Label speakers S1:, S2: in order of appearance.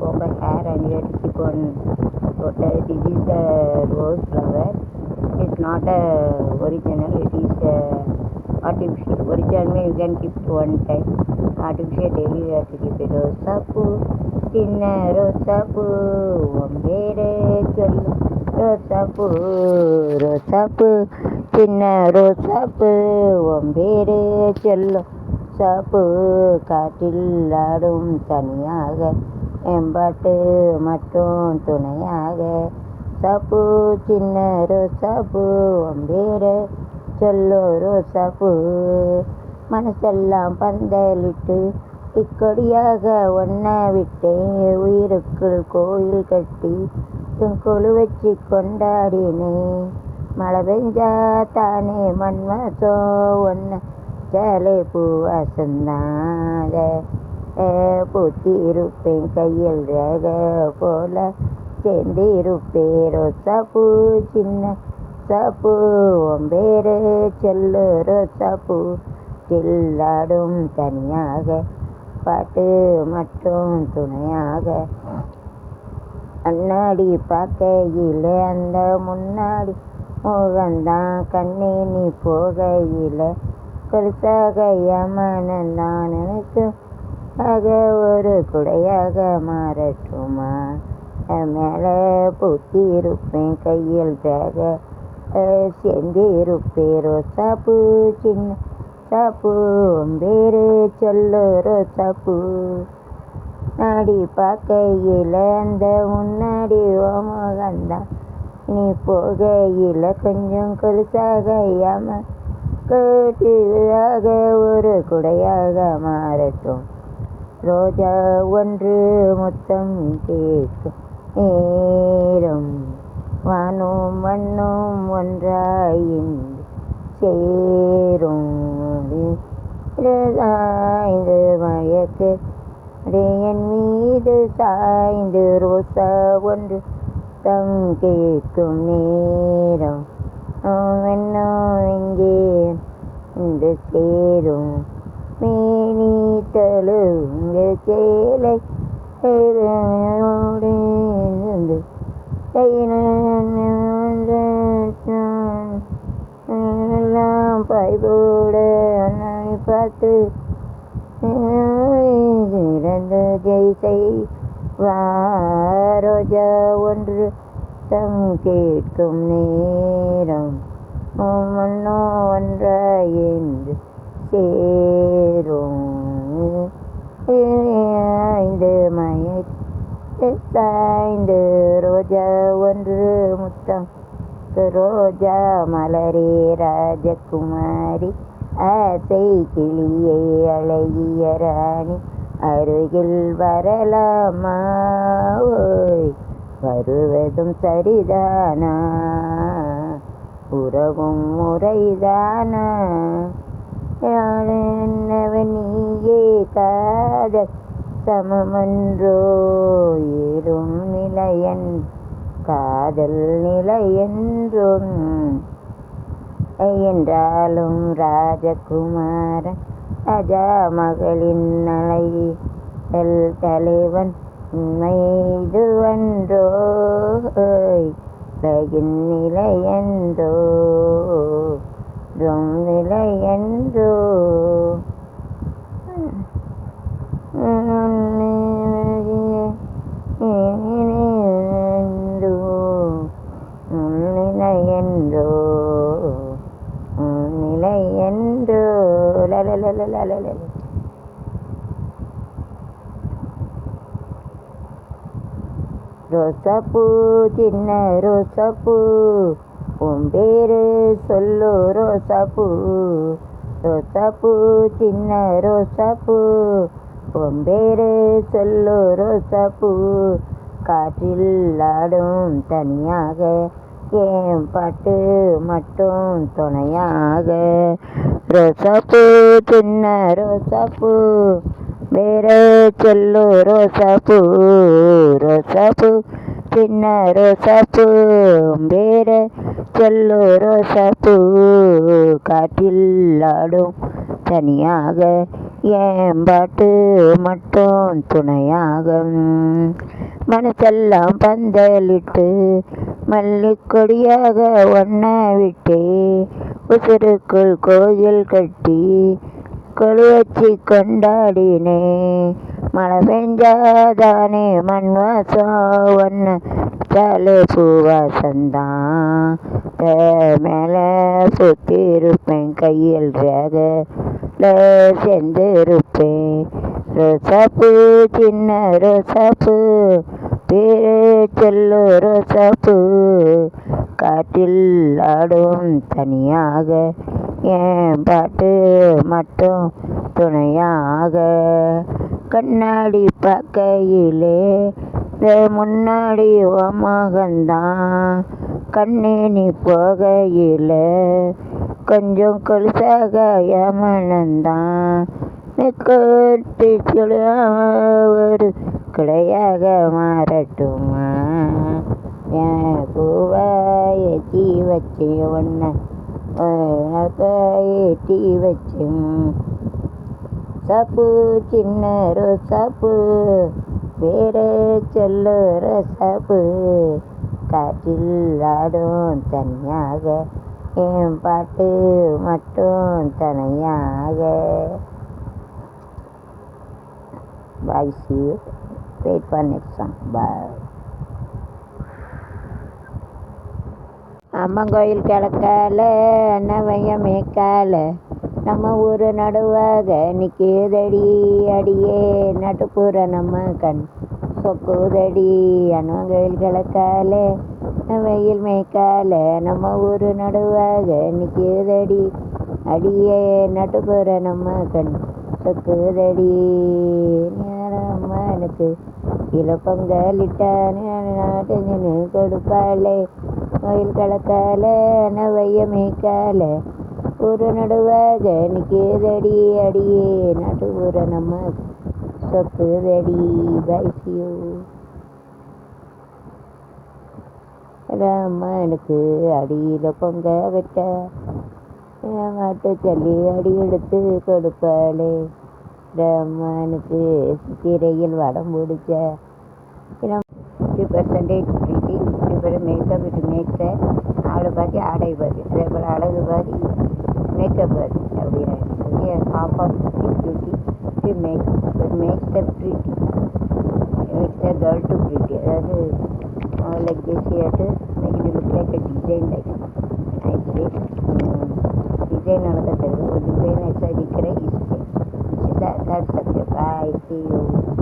S1: comb my hair and you have to keep on water. This is the rose flower. It's not a original, it is artificial. Original means you can keep it one time. Artificial daily you have to keep it. Rosapu, chinna rosapu, ombere chollu. Rosapu, rosapu, chinna rosapu, ombere chollu. சாப்பு காற்றில் ஆடும் தனியாக எம்பாட்டு மட்டும் துணையாக சாப்பு சின்ன ரோசாப்பு ஒம்பேர சொல்லோ ரோசாப்பு மனசெல்லாம் பந்தலிட்டு இக்கொடியாக ஒன்ன விட்டேன் உயிருக்குள் கோயில் கட்டி கொழு வச்சு கொண்டாடினேன் மழை பெஞ்சா தானே மண்வாசம் ஒன்ன ஜாலே பூவாசந்தாத பூத்தி இருப்பேன் கையில் ரக போல சேர்ந்து இருப்பேன் ரோசாப்பூ சின்ன சாப்பு ஒம்பேரு சொல்லு ரோசாப்பூ சில்லாடும் தனியாக பாட்டு மட்டும் துணையாக கண்ணாடி பார்க்கையில் அந்த முன்னாடி முகந்தான் கண்ணே நீ போகையில் கொலுசாக யமனந்தான் எனக்கு ஆக ஒரு குடையாக மாறட்டுமா மேலே பூத்தி இருப்பேன் கையில் பேக சேர்ந்து இருப்பேன் ரோசாப்பூ சின்ன சாப்பு ஒம்பேரு சொல்லு ரோசாப்பூ நாடி பார்க்கையில் அந்த முன்னாடி ஓமகந்தான் நீ போகையில் கொஞ்சம் கொலுசாக யம கட்டியாக ஒரு குடையாக மாறட்டும் ரோஜா ஒன்று முத்தம் கேட்கும் நேரம் வானும் மண்ணும் ஒன்றாயின்று சேரும் சாய்ந்து மயக்கு என் மீது சாய்ந்து ரோசா ஒன்று தம் கேட்கும் நேரம் என்னோ எங்கே என்று சேரும் மேனி தழுங்க சேலை எல்லாம் பாய்போட பார்த்து இறந்து ஜெய்சை வாரோஜா ஒன்று தம் கேட்கும் நேரம் மண்ணோ ஒன்றாயின்று சேரும் ஐந்து சாய்ந்து ரோஜா ஒன்று முத்தம் ரோஜா மலரே ராஜகுமாரி ஆசை கிளியை அழகிய ராணி அருகில் வரலாமா ஓய் வருவதும் சரிதானா உறவும் முறைதானா என்னவன் நீயே காதல் சமமன்றோ ஏறும் நிலையன் காதல் நிலையென்றும் என்றாலும் ராஜகுமாரன் ராஜா மகளின் அழகில் தலைவன் உண்மை இதுவன்றோ உலகின் நிலையன்றோ நிலையன்றோ நிலையன்றோ நிலையன்றோ லலலலலலல ரோசாப்பூ சின்ன ரோசாப்பூ உன் பேரு சொல்லு ரோசாப்பூ ரோசாப்பூ சின்ன ரோசாப்பூ உன் பேரு சொல்லு ரோசாப்பூ காற்றில் ஆடும் தனியாக ஏன் பாட்டு மட்டும் துணையாக ரோசாப்பூ சின்ன ரோசாப்பூ ಬೇರೆ ಚೆಲ್ಲು ರೋಸಾಪೂ ರೋಸಾಪೂ ಚಿನ್ನ ரோசாப்பூ ಬೇರೆ ಚೆಲ್ಲು ரோசாப்பூ காற்றில் ஆடும் தனியாக ஏன் பாட்டு மட்டும் துணையாகும். மனசெல்லாம் பந்தலிட்டு மல்லிக்கொடியாக ஒன்ன விட்டே உசுருக்குள் கோயில் கட்டி கொழு வச்சு கொண்டாடினே. மழை பெஞ்சாதானே மண் வாசம் ஒன்று சாலே பூவாசந்தான் மேலே சுத்திருப்பேன் கையில் ரேகல சேர்ந்திருப்பேன். ரோசாப்பூ சின்ன ரோசாப்பூ பேரு சொல்லு ரோசாப்பூ காற்றில் ஆடும் தனியாக ஏன் பாட்டு மட்டும் துணையாக. கண்ணாடி பார்க்கையிலே முன்னாடி மகந்தான் கண்ணே நீ போகையில் கொஞ்சம் கொலுசாக ஏமனந்தான் கொட்டி ஒரு கிளையாக மாறட்டுமா. என் பூவாய் ஏற்றி வச்சு ஒன்ன ஏற்றி வச்சும் சப்பு சின்ன ரோசாப்பு வேறு சொல்லு ரோசாப்பு காற்றில் ஆடும் தனியாக என் பாட்டு மட்டும் தனியாக. Bye, see you. Wait for next song. Bye. அம்மன் கோயில் கிழக்கால அன்னவைய மேற்கால நம்ம ஊர் நடுவாக நிற்குதடி அடியே நட்டுப்புற நம்ம கண் சொக்குதடி. அம்மன் கோயில் கிழக்கால வெயில் மேற்கால நம்ம ஊர் நடுவாக நிற்குதடி அடியே நட்டுப்புற நம்ம கண் சொக்குதடி. எனக்கு கிலோ பொங்கலிட்டான்னு கொடுப்பாளே கோயில் கலக்கால நவைய மேய்க்கால ஒரு நடுவாக நிற்குதடி அடியே நாட்டு ஊர நம்ம சொக்குதடி. பைசியோ அம்மா எனக்கு அடியில் பொங்க விட்ட மாட்டு சொல்லி அடி எடுத்து கொடுப்பாளே. அம்மானுக்கு சித்திரையில் வடம் பிடிச்ச 50% ப்ரீத்தி 50% மேக்கப். இது மேக்கப் அவளை பார்த்து ஆடை பாதி அதே போல் அழகு பாதி மேக்கப் பாதி அப்படின்னு half of beauty to make the pretty make the girl to pretty. அதாவது like this here to make it look like a design like actually design अलग तरीके और डिजाइन ऐसा दिख रहा है इससे ऐसा कर सकते. Bye see you.